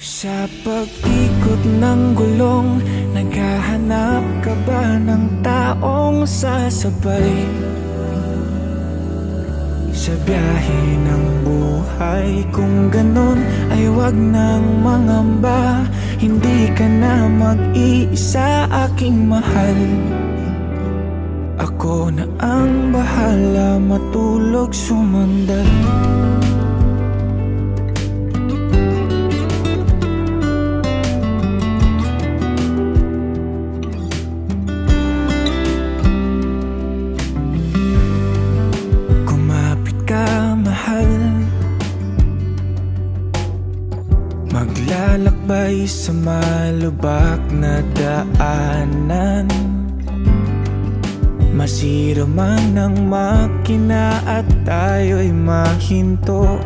Sa pag-ikot ng gulong, naghahanap ka ba ng taong sasabay? Sa biyahe ng buhay, kung ganon ay wag nang mangamba. Hindi ka na mag-iisa, aking mahal. Ako na ang bahala, matulog, sumandal. Maglalakbay sa malubak na daanan, masira man ang makina at tayo'y mahinto.